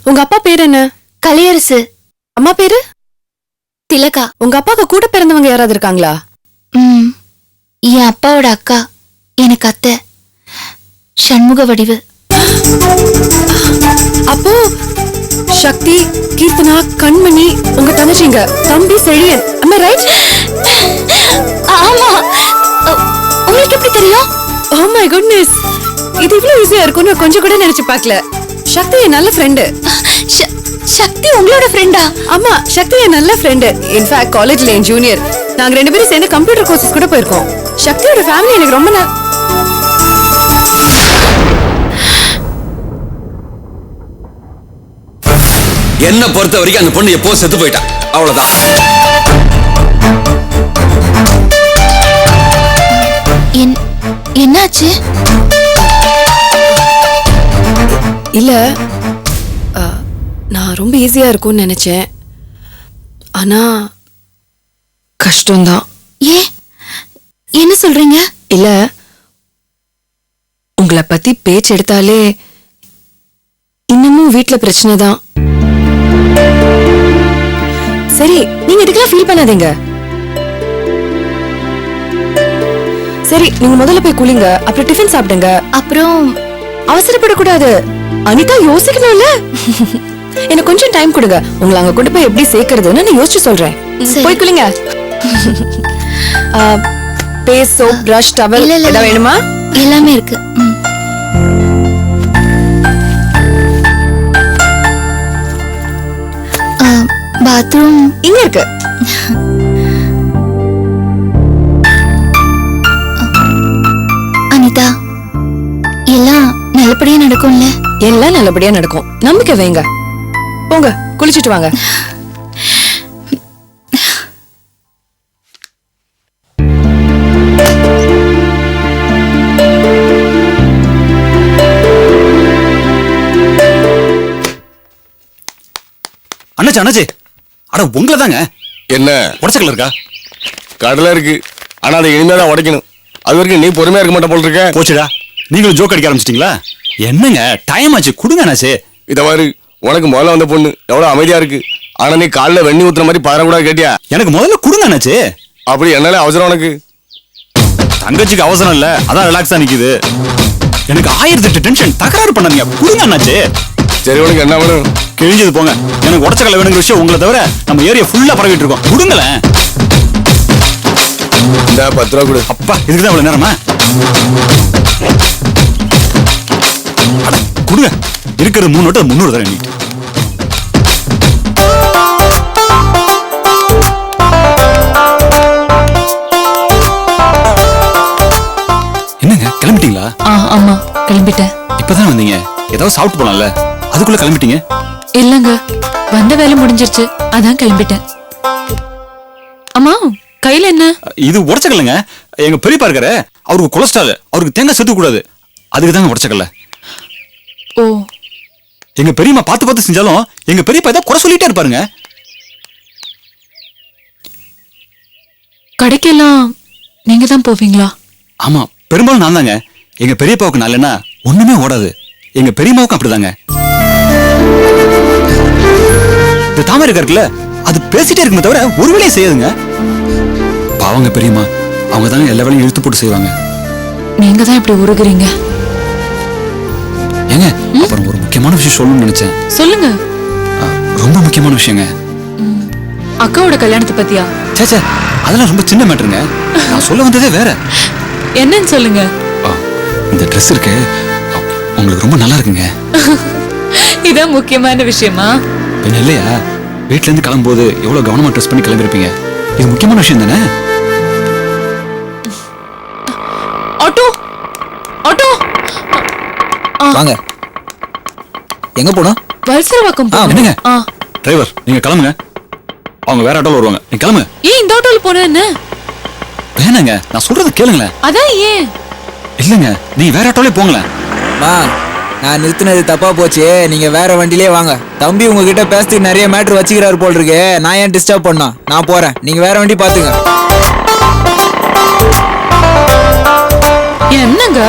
உங்க அப்பா பேர் என்ன? கலையரசு. அம்மா பேரு? திலகா. உங்க அப்பாக்கு கூட பிறந்தவங்க யாராவது இருக்காங்களா? என் அப்பாவோட அக்கா, எனக்கு அத்தை, சண்முக வடிவு. அப்போ சக்தி, கீர்த்தனா, கண்மணி உங்க தங்கச்சிங்க, தம்பி செழியன். am I right? ஆமா. உங்களுக்கு எப்படி தெரியும்? Oh my goodness, இது இவ்வளவு ஈஸியா இருக்கும்னு கொஞ்சம் கூட நினைச்சு பார்க்கல. சக்தி என் நல்ல ஃப்ரெண்டு. சக்தி உங்களோட ஃப்ரெண்டா? ஆமா, சக்தி என் நல்ல ஃப்ரெண்டு. இன்ஃபேக்ட் காலேஜ்ல என் ஜூனியர். நாங்க 2 பேரும் சேர்ந்து கம்ப்யூட்டர் கோர்சஸ் கூட போயிருக்கோம். சக்தியோட ஃபேமிலி எனக்கு ரொம்ப என்ன பொறுத்த வரைக்கும் அந்த பொண்ணு எப்போ செத்து போயிட்டா, அவ்வளவுதான். என்னாச்சு? இல்ல, நான் ரொம்ப ஈஸியா இருக்கும்னு நினைச்சேன். ஆனா கஷ்டம்தான். ஏன், என்ன சொல்றீங்க? இல்ல, உங்களை பத்தி பேச்சு எடுத்தாலே இன்னமும் வீட்டுல பிரச்சனை தான். சரி, நீங்க இதுக்கெல்லாம் ஃபீல் பண்ணாதீங்க. சரி, நீங்க முதல்ல போய் குளிங்க, அப்புறம் டிஃபன் சாப்பிடுங்க. அப்புறம் அவசரப்படக்கூடாது. அனிதா யோசிக்கணும்ல. எனக்கு கொஞ்சம் டைம் கொடுங்க. உங்களை அங்க கொண்டு போய் எப்படி சேர்க்கறதுன்னு நான் யோசிச்சு சொல்றேன். போய் குளிங்க. பேஸ்ட், சோப், பிரஷ், டவல் ஏதாவது வேணுமா? எல்லாமே இருக்கு. பாத்ரூம் இங்க இருக்கு. அனிதா, எல்லாம் நல்லபடியா நடக்கும்ல? எல்லாம் நல்லபடியா நடக்கும், நம்பிக்கை வைங்க. போங்க, குளிச்சிட்டு வாங்க. அண்ணாச்சி அண்ணாச்சி, அட உங்களை தாங்க. என்ன உடச்சக்கல இருக்கா? கடலை இருக்கு, ஆனா அதை இனிமேதான் உடைக்கணும். அது வரைக்கும் நீ பொறுமையா இருக்க மாட்ட போல் இருக்க. போச்சுடா, நீங்களும் ஜோக் அடிக்க ஆரம்பிச்சிட்டீங்களா? என்னங்க டைம் ஆச்சு, கொடுங்க அண்ணாச்சி. இத மாதிரி உனக்கு முதல்ல வந்த பொண்ணு எவ்வளவு அமைதியா இருக்கு. ஆனா நீ காலில் வெண்ணி ஊத்துற மாதிரி பதறக்கூடாது, கேட்டியா? எனக்கு முதல்ல கொடுங்க அண்ணாச்சி. அப்படி என்னால அவசரம் உனக்கு? தங்கச்சிக்கு அவசரம் இல்ல, அதான் ரிலாக்ஸா நிக்குது. எனக்கு 1008 டென்ஷன். தகராறு பண்ணாதீங்க, கொடுங்க அண்ணாச்சி. சரி, உனக்கு என்ன வேணும்? கிழிஞ்சது போங்க. எனக்கு உடச்சக்கல வேணுங்கிற விஷயம் உங்களை தவிர நம்ம ஏரியா ஃபுல்லா பரவிட்டு இருக்கோம். கொடுங்களேன். இந்த 10 ரூபா கொடு. அப்பா, இதுக்குதான் இவ்வளவு நேரமா? கொடுங்க. இருக்கிறது 3 நோட்டு, 300 தரேன். நீட்டு என்னங்க கிளம்பிட்டீங்களா? ஆமா, கிளம்பிட்டேன். இப்பதான் வந்தீங்க, ஏதாவது சாப்பிட்டு போலாம்ல, அதுக்குள்ள கிளம்பிட்டீங்க? இல்லங்க, வந்த வேலை முடிஞ்சிருச்சு, அதான் கிளம்பிட்டேன். அம்மா, கையில என்ன? இது உடச்சக்கல்லுங்க. எங்க பெரியப்பா இருக்காரு, அவருக்கு கொலஸ்ட்ரால், அவருக்கு தேங்காய் சேர்த்துக்க கூடாது, அதுக்கு தாங்க உடச்சக்கல்ல. ஓ, எங்க பெரியம்மா பார்த்து செஞ்சாலும் எங்க பெரியப்பா ஏதாவது குறை சொல்லிட்டே இருப்பாருங்க. கடைக்கெல்லாம் நீங்க தான் போவீங்களா? ஆமா, பெரும்பாலும் நான் தாங்க. எங்க பெரியப்பாவுக்கு நல்லன்னா ஒண்ணுமே ஓடாது, எங்க பெரியம்மாவுக்கும் அப்படிதாங்க. இந்த தாமரை இருக்குல்ல, அது பேசிட்டே இருக்குமே தவிர ஒரு வேலையை செய்யாதுங்க. பாவங்க பெரியம்மா, அவங்க தாங்க எல்லா வேலையும் இழுத்து போட்டு செய்வாங்க. நீங்க தான் இப்படி உருகுறீங்க. ஏங்க, அப்புறம் ஒரு முக்கியமான விஷயம் சொல்லணும்னு நினைச்சேன். சொல்லுங்க. ரொம்ப முக்கியமான விஷயங்க. அக்காவோட கல்யாணத்தை பத்தியா? சேச்சே, அதெல்லாம் ரொம்ப சின்ன மேட்டருங்க. நான் சொல்ல வந்ததே வேற. என்னன்னு சொல்லுங்க. இந்த ட்ரெஸ் இருக்கு, உங்களுக்கு ரொம்ப நல்லா இருக்குங்க. இதான் முக்கியமான விஷயமா? பின்ன இல்லையா, வீட்டுல இருந்து கிளம்பும்போது எவ்வளவு கவனமா ட்ரெஸ் பண்ணி கிளம்பிருப்பீங்க. இது முக்கியமான விஷயம் தானே? ஆட்டோ, ஆட்டோ வாங்க. எங்க போனோம்? வல்சரவாக்கம். என்னங்க டிரைவர், நீங்க கிளம்புங்க, அவங்க வேற ஆட்டோல வருவாங்க, நீங்க கிளம்புங்க. ஏன் இந்த ஆட்டோல போன? என்ன வேணாங்க, நான் சொல்றது கேளுங்களேன். அதான் ஏன்? இல்லங்க, நீங்க வேற ஆட்டோலயே போங்களேன். நான் நிறுத்தினது தப்பா போச்சு, நீங்க வேற வண்டியிலே வாங்க. தம்பி உங்ககிட்ட பேசுறதுக்கு நிறைய மேட்டர் வச்சுக்கிறாரு போல் இருக்கு. நான் ஏன் டிஸ்டர்ப் பண்ணா? நான் போறேன், நீங்க வேற வண்டி பாத்துங்க. என்னங்க,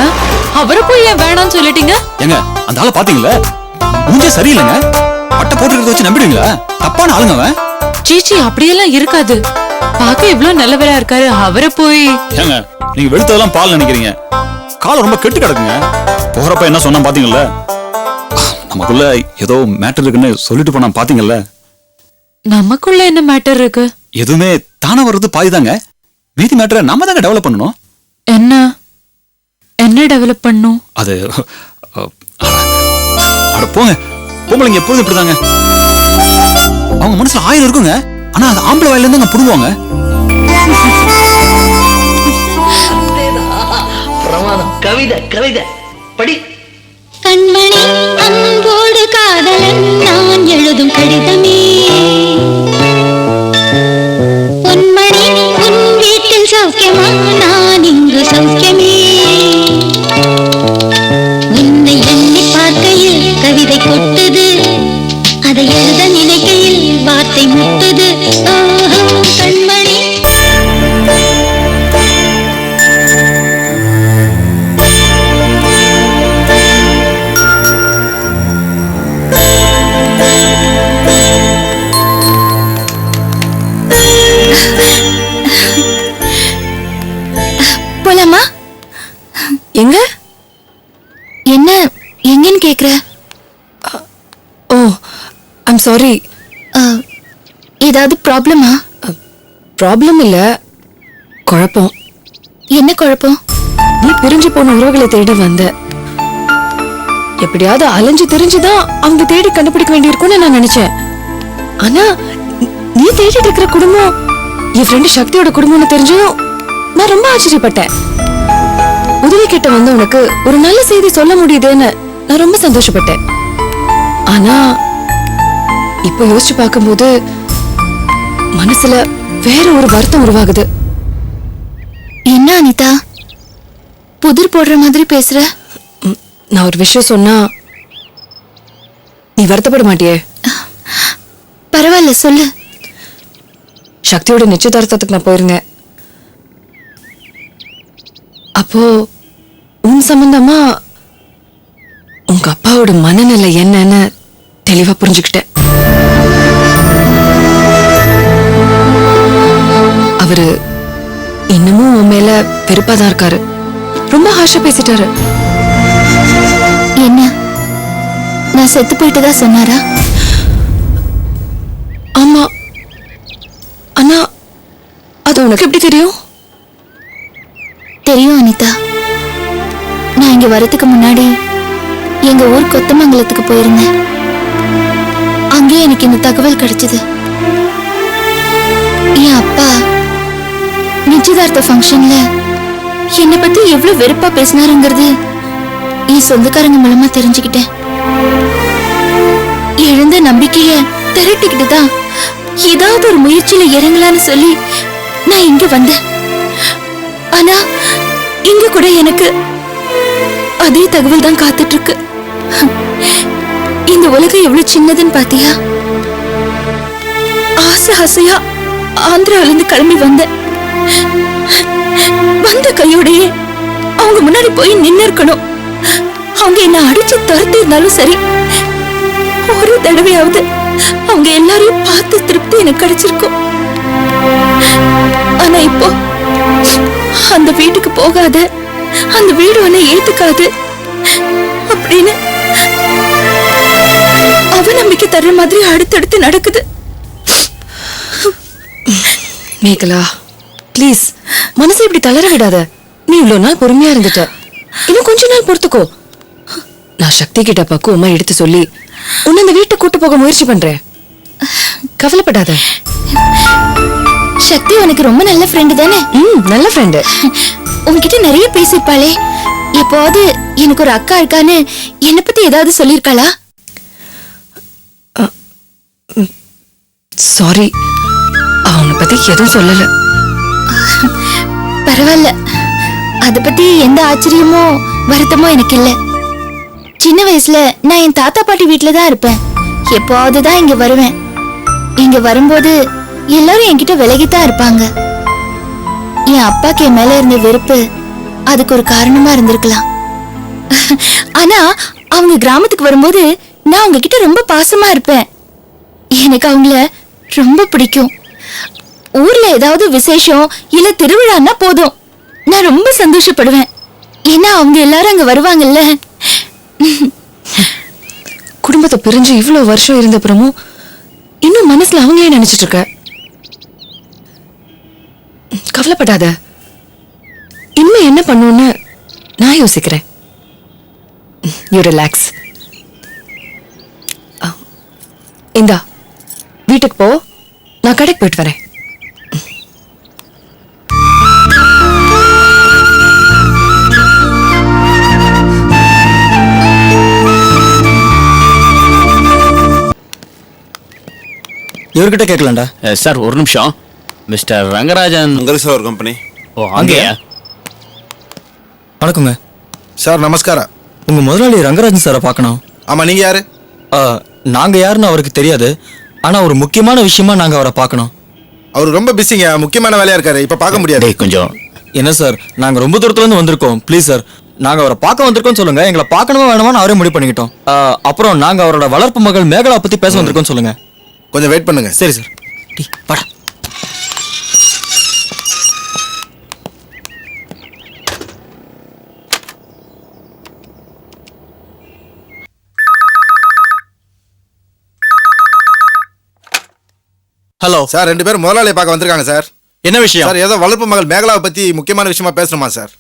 அவரை போய் ஏன் வேணாம்னு சொல்லிட்டீங்க? ஏங்க, அந்த ஆளை பாத்தீங்களா? மூஞ்சே சரியில்லைங்க. பட்டை போட்டுக்கிறத வச்சு நம்பிடுவீங்களா? தப்பான ஆளுங்க அவன். சீச்சி அப்படியெல்லாம் இருக்காது. பார்க்க எவ்வளவு நல்லவரா இருக்காரு, அவரை போய். ஏங்க நீங்க வெளுத்ததெல்லாம் பால் நினைக்கிறீங்க. காலம் ரொம்ப கெட்டு கிடக்குங்க. போறப்ப என்ன சொன்னா பாத்தீங்கல்ல? நமக்குள்ள ஏதோ மேட்டர் இருக்குன்னு சொல்லிட்டு போனா பாத்தீங்கல்ல? நமக்குள்ள என்ன மேட்டர் இருக்கு? எதுவுமே தானே வர்றது பாதிதாங்க. மீதி மேட்டரை நாம தாங்க டெவலப் பண்ணணும். என்ன என்ன டெவலப் பண்ணும்? அது அட போங்க. பொம்பளைங்க எப்போதும் இப்படிதாங்க. அவங்க மனசுல 1000 இருக்குங்க. ஆனா அது ஆம்பளை வாயில இருந்து புடுங்குவாங்க. பிரமாதம். கவிதை கவிதை படி. கண்மணி அன்போடு காதலன் நான் எழுதும் கடிதமே, பொன்மணி உன் வீட்டில் சௌக்கியமா, நான் இங்கு சௌக்கியமே, உன்னை எண்ணி பார்க்கையில் கவிதை கொட்டுது, அதை எழுத நினைக்கையில் வார்த்தை முட்டுது. ஓஹோ கண்மணி. போலாமா? எங்க? என்ன எங்கன்னு கேக்குற? ஓ ஐம் சாரி. ஏதாவது ப்ராப்ளமா? ப்ராப்ளம் இல்ல, குழப்பம். என்ன குழப்பம்? நீ பிரிஞ்சு போன உறவுகளை தேடி வந்த. எப்படியாவது அலைஞ்சு தெரிஞ்சுதான் அவங்க தேடி கண்டுபிடிக்க வேண்டியிருக்கும்னு நான் நினைச்சேன். ஆனா நீ தேடிட்டு இருக்கிற குடும்பம் என் ஃப்ரெண்டு சக்தியோட குடும்பம்னு தெரிஞ்சும் நான் ரொம்ப ஆச்சரியப்பட்டேன். உதவி கிட்ட வந்து உனக்கு ஒரு நல்ல செய்தி சொல்ல முடியுதுன்னு நான் ரொம்ப சந்தோஷப்பட்டேன். ஆனா இப்ப யோசிச்சு பார்க்கும்போது மனசுல வேற ஒரு வருத்தம் உருவாகுது. என்ன அனிதா, புதிர் போடுற மாதிரி பேசுற? நான் ஒரு விஷயம் சொன்னா நீ வருத்தப்பட மாட்டியே? பரவாயில்ல சொல்லு. சக்தியோட நிச்சயதார்த்தத்துக்கு நான் போயிருந்தேன். அப்போ உன் சம்பந்தமா உங்க அப்பாவோட மனநிலை என்னன்னு தெளிவா புரிஞ்சுக்கிட்டேன். அவரு இன்னமும் உன் மேல வெறுப்பாதான் இருக்காரு. ரொம்ப ஹார்ஷா பேசிட்டாரு. என்ன, நான் செத்து போயிட்டுதான் சொன்னாரா? ஆமா, ஆனா அது உனக்கு எப்படி தெரியும்? தெரியும் அனிதா, நான் இங்க வரதுக்கு முன்னாடி எங்க ஊர் கொத்தமங்கலத்துக்கு போயிருந்தேன். அங்கே எனக்கு இந்த தகவல் கிடைச்சது. என் அப்பா நிச்சயதார்த்த ஃபங்க்ஷன்ல என்னை பத்தி எவ்வளவு வெறுப்பா பேசினாருங்கிறது என் சொந்தக்காரங்க மூலமா தெரிஞ்சுக்கிட்டேன். எழுந்த நம்பிக்கைய திரட்டிக்கிட்டு தான் ஏதாவது ஒரு முயற்சியில இறங்கலான்னு சொல்லி நான் இங்க வந்தேன். ஆனா இங்க கூட எனக்கு அதே தகவல் தான் காத்துட்டு இருக்கு. இந்த உலகம் எவ்வளவு சின்னதுன்னு பாத்தியா? ஆசை ஆசையா ஆந்திராவில இருந்து கிளம்பி வந்தேன். வந்த கையோடையே அவங்க முன்னாடி போய் நின்னு இருக்கணும். அவங்க என்ன அடிச்சு துரத்தி இருந்தாலும் சரி, ஒரு தடவையாவது அவங்க எல்லாரையும் பார்த்து திருப்தி எனக்கு கிடைச்சிருக்கும். ஆனா இப்போ அந்த வீட்டுக்கு போகாத, அந்த வீடு உன்னை ஏத்துக்காது அப்படின்னு அவநம்பிக்கை தர்ற மாதிரி அடுத்தடுத்து நடக்குது. மேகலா ப்ளீஸ், மனசை இப்படி தளர விடாத. நீ இவ்வளவு நாள் பொறுமையா இருந்துட்ட, இன்னும் கொஞ்ச நாள் பொறுத்துக்கோ. நான் சக்தி கிட்ட பக்குவமா எடுத்து சொல்லி உன்னை இந்த வீட்டை கூட்டு போக முயற்சி பண்றேன். கவலைப்படாத. சக்தி உனக்கு ரொம்ப நல்ல ஃப்ரெண்டு தானே? நல்ல ஃப்ரெண்டு. உன்கிட்ட நிறைய பேசிருப்பாளே. எப்போது எனக்கு ஒரு அக்கா இருக்கான்னு என்னை பத்தி ஏதாவது சொல்லிருக்காளா? சாரி, அவனை பத்தி எதுவும் சொல்லல. பரவாயில்ல, அத பத்தி எந்த ஆச்சரியமோ வருத்தமோ எனக்கு இல்ல. சின்ன வயசுல நான் என் தாத்தா பாட்டி வீட்டுல தான் இருப்பேன். எப்போதுதான் இங்க வருவேன். இங்க வரும்போது எல்லாரும் என்கிட்ட விலகித்தான் இருப்பாங்க. என் அப்பாக்கு என் மேல இருந்த வெறுப்பு அதுக்கு ஒரு காரணமா இருந்திருக்கலாம். ஆனா அவங்க கிராமத்துக்கு வரும்போது நான் உங்ககிட்ட ரொம்ப பாசமா இருப்பேன். எனக்கு அவங்கள ரொம்ப பிடிக்கும். ஊர்ல ஏதாவது விசேஷம் இல்ல திருவிழான்னா போதும், நான் ரொம்ப சந்தோஷப்படுவேன். ஏன்னா அவங்க எல்லாரும் அங்க வருவாங்கல்ல. குடும்பத்தை பிரிஞ்சு இவ்வளவு வருஷம் இருந்த அப்புறமும் இன்னும் மனசுல அவங்களே நினைச்சிட்டு இருக்க. கவலைப்படாத, இனிமே என்ன பண்ணுன்னு நான் யோசிக்கிறேன். You relax. இந்தா வீட்டுக்கு போ, நான் கடைக்கு போயிட்டு வரேன். இவர்கிட்ட கேட்கலாம்டா. சார் ஒரு நிமிஷம். மிஸ்டர் ரங்கராஜன் ಅಂಗಡಿ ಸರ್ ಕಂಪನಿ. ஓ அங்கேயா? வணக்கங்க ಸರ್ ನಮಸ್ಕಾರ. உங்க முதலாளி ரங்கராஜன் சாரை பார்க்கணும். ஆமா, நீங்க யாரு? நாங்க யாருன்னு அவருக்கு தெரியாது, ஆனா ஒரு முக்கியமான விஷயமா நாங்க அவரை பார்க்கணும். அவர் ரொம்ப பிஸிங்க, முக்கியமான வேலையா இருக்காரு, இப்ப பார்க்க முடியாது. டேய் கொஞ்சம் என்ன சார், நாங்க ரொம்ப தூரத்துல இருந்து வந்திருக்கோம். ப்ளீஸ் சார், நாங்க அவரை பார்க்க வந்திருக்கோம் சொல்லுங்க. எங்களை பார்க்கணுமா வேணுமான்னு அவரே முடிவு பண்ணிக்கிட்டோம். அப்புறம் நாங்க அவரோட வளர்ப்பு மகள் மேகலா பத்தி பேச வந்திருக்கோம் சொல்லுங்க. கொஞ்சம் வெயிட் பண்ணுங்க. சரி சார். டேய், வாடா. ஹலோ சார், 2 பேரும் முதலாளியை பார்க்க வந்திருக்காங்க சார். என்ன விஷயம்? சார், ஏதோ வளர்ப்பு மகள் மேகலாவை பத்தி முக்கியமான விஷயமா பேசணுமா சார்?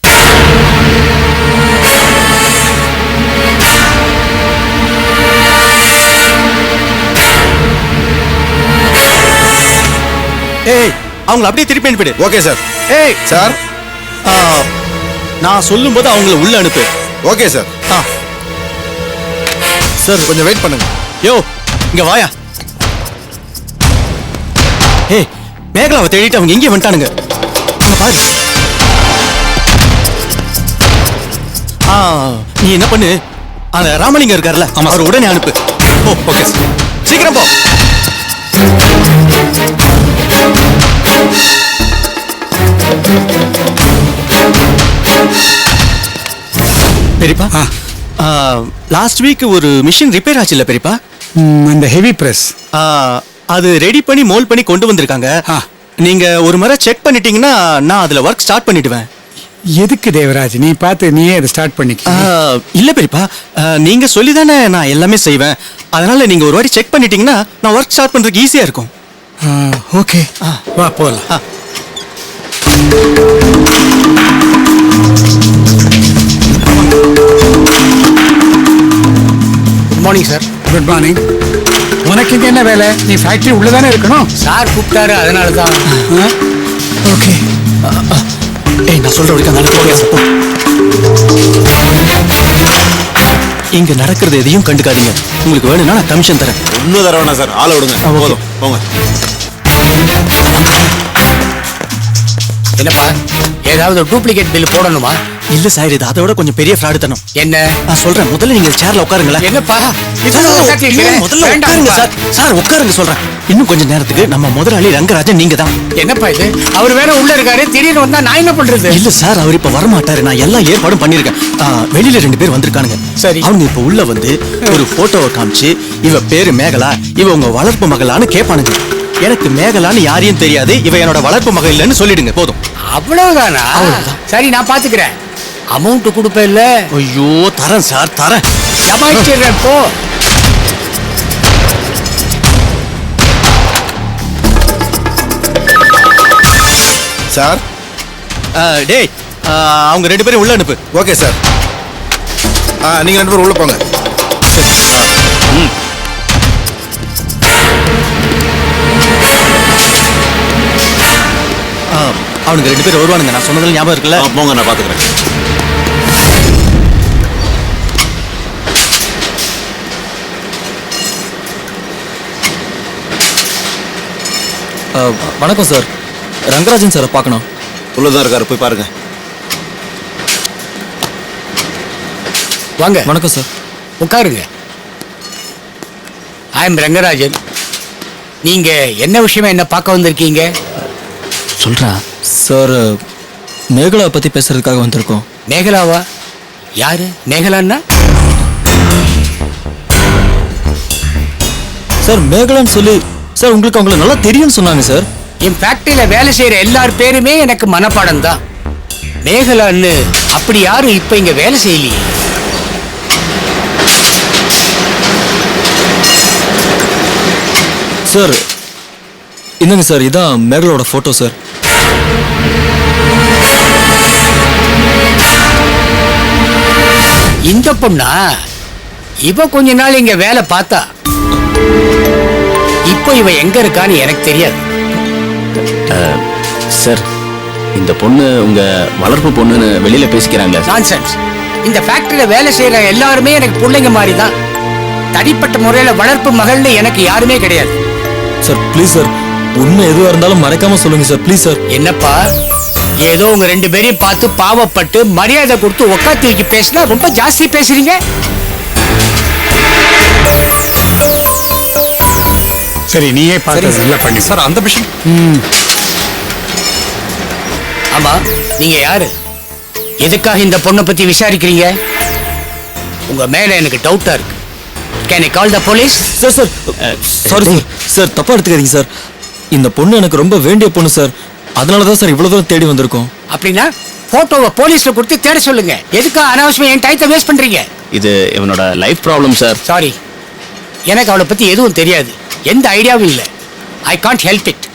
ஏய், அவங்கள அப்படியே திருப்பி அனுப்பிடு. Okay sir. ஏய் சார், நான் சொல்லும்போது அவங்கள உள்ள அனுப்பு. Okay sir. சார், கொஞ்சம் வெயிட் பண்ணுங்க. யோ இங்க வாயா. ஏய், மேகலாவை தேடிட்டு அவங்க எங்கே வந்துட்டானுங்க. அங்க பாரு. நீ என்ன பண்ணு, அந்த ராமலிங்கம் இருக்கார்ல, அவர் உடனே அனுப்பு. ஓ ஓகே சார், சீக்கிரம் போ. பெரியப்பா, லாஸ்ட் வீக் ஒரு மிஷின் ரிப்பேர் ஆச்சு இல்ல பெரியப்பா? இந்த ஹெவி பிரஸ் அது ரெடி பண்ணி மோல்ட் பண்ணி கொண்டு வந்திருக்காங்க. நீங்க ஒரு முறை செக் பண்ணிட்டீங்கன்னா நான் அதுல ஒர்க் ஸ்டார்ட் பண்ணிடுவேன். எதுக்கு தேவராஜ், நீ பார்த்து நீயே அதை ஸ்டார்ட் பண்ணிக்க. இல்ல பெரியப்பா, நீங்க சொல்லி தானே நான் எல்லாமே செய்வேன். அதனால நீங்க ஒரு வாட்டி செக் பண்ணிட்டீங்கன்னா நான் ஒர்க் ஸ்டார்ட் பண்றதுக்கு ஈஸியா இருக்கும். ஓகே, வா போலாம். Good morning sir. Good morning. உனக்கு இங்க என்ன வேலை? நீ ஃபேக்டரி உள்ளதானே இருக்கணும். சார் கூப்பிட்டாரு, அதனால தான். ஓகே. ஏய், நான் சொல்ற வரைக்கும் நடக்க போ. இங்க நடக்கிறது எதையும் கண்டுக்காதீங்க. உங்களுக்கு வேணும்னா நான் கமிஷன் தரேன். இன்னும் தர வேணாம் சார், ஆளை விடுங்க. போதும், போங்க. என்னப்பா, ஏதாவது டூப்ளிகேட் பில் போடணுமா? இல்ல சார், இது அதை விட கொஞ்சம் பெரிய ஃப்ராடு தனம். என்ன? நான் சொல்றேன், முதல்ல நீங்க சேர்ல உட்காருங்களேன். என்னப்பா, முதல்ல உட்காருங்க சார். சார் உட்காருங்க சொல்றேன். இன்னும் கொஞ்ச நேரத்துக்கு நம்ம முதலாளி ரங்கராஜன் நீங்க தான். என்னப்பா இது? அவர் வேற உள்ள இருக்காரு, திடீர்னு வந்தா நான் என்ன பண்றது? இல்ல சார், அவர் இப்ப வரமாட்டாரு. நான் எல்லா ஏற்பாடும் பண்ணிருக்கேன். வெளியில 2 பேர் வந்திருக்கானுங்க. சரி. அவங்க இப்ப உள்ள வந்து ஒரு போட்டோவை காமிச்சு, இவ பேரு மேகலா, இவ உங்க வளர்ப்பு மகளான்னு கேட்பானுங்க. எனக்கு மேகலான்னு யாரையும் தெரியாது, இவ என்னோட வளர்ப்பு மகள் இல்லைன்னு சொல்லிடுங்க போதும். அவ்வளவுதானா? சரி, நான் பாத்துக்கிறேன். அமௌண்ட் கொடுப்ப இல்ல? ஐயோ, தரேன் சார், தரேன். சமாளிச்சிடுறேன் போ. சார், டேய், அவங்க 2 பேரும் உள்ள அனுப்பு. Okay sir. நீங்க 2 பேரும் உள்ள போங்க. அவனுக்கு 2 பேர் வருவானுங்க. நான் சொன்னதுல ஞாபகம் இருக்குல்ல? போங்க, நான் பாத்துக்கிறேன். வணக்கம் சார், ரங்கராஜன் சாரை பார்க்கணும். உள்ளதான் இருக்காரு, போய் பாருங்க. வாங்க. வணக்கம் சார். உட்காருங்க. I am Rangarajan. நீங்க என்ன விஷயமா என்ன பார்க்க வந்திருக்கீங்க? சொல்றா சார், மேகலா பத்தி பேசுறதுக்காக வந்திருக்கோம். மேகலாவா? யாரு மேகலான்னா? சார் மேகலான்னு சொல்லி சார் உங்களுக்கு அவங்கள நல்லா தெரியும்னு சொன்னாங்க சார். என் ஃபேக்டரியில வேலை செய்யற எல்லார் பேருமே எனக்கு மனப்பாடம் தான். மேகலான்னு அப்படி யாரும் இப்ப இங்க வேலை செய்யலையே. சார் என்னங்க சார், இதான் மேகலோட போட்டோ சார். இந்த பொண்ணா? இவ கொஞ்ச நாள் இங்க வேலை பார்த்தா. இப்போ இவ எங்க இருக்கான்னு எனக்கு தெரியாது. சார் இந்த பொண்ணு உங்க வளர்ப்பு பொண்ணுன்னு வெளியில பேசிக்கிறாங்க. நான்சென்ஸ். இந்த ஃபேக்டரியில வேலை செய்யற எல்லாருமே எனக்கு பிள்ளைங்க மாதிரி தான். தனிப்பட்ட முறையில வளர்ப்பு மகள்னு எனக்கு யாருமே கிடையாது. சார் ப்ளீஸ் சார், உண்மை எதுவா இருந்தாலும் மறைக்காம சொல்லுங்க சார், ப்ளீஸ் சார். என்னப்பா ஏதோ உங்க ரெண்டு பேரையும் பார்த்து பாவப்பட்டு மரியாதை கொடுத்து உட்காந்து வைக்க பேசினா ரொம்ப ஜாஸ்தி பேசுறீங்க. சரி நீயே பார்த்து எல்லாம் பண்ணி சார் அந்த விஷயம். ஆமா, நீங்க யாரு? எதுக்காக இந்த பொண்ணை பத்தி விசாரிக்கிறீங்க? உங்க மேல எனக்கு டவுட்டா இருக்கு. Can I call the police? Sir sir sorry sir, sir தப்பா எடுத்துக்காதீங்க சார். இந்த பொண்ணு எனக்கு ரொம்ப வேண்டிய பொண்ணு சார், அதனால தான் சார் இவ்வளவு தூரம் தேடி வந்திருக்கோம். அப்படின்னா போட்டோவை போலீஸ்ல கொடுத்து தேட சொல்லுங்க. எதுக்கா அனாவசியமா என் டைத்தை வேஸ்ட் பண்றீங்க? இது இவனோட லைஃப் ப்ராப்ளம் சார். சாரி, எனக்கு அவளை பத்தி எதுவும் தெரியாது. எந்த ஐடியாவும் இல்லை. I can't help it.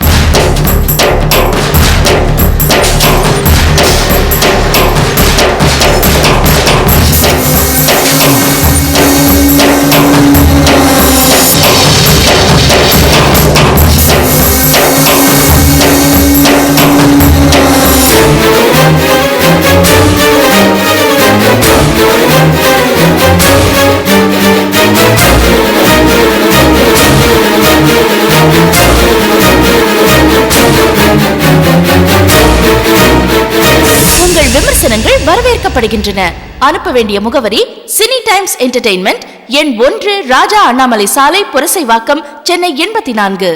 உங்கள் விமர்சனங்கள் வரவேற்கப்படுகின்றன. அனுப்ப வேண்டிய முகவரி சினி டைம்ஸ் என்டர்டெயின்மெண்ட், எண் 1, ராஜா அண்ணாமலை சாலை, புரசைவாக்கம், சென்னை 84.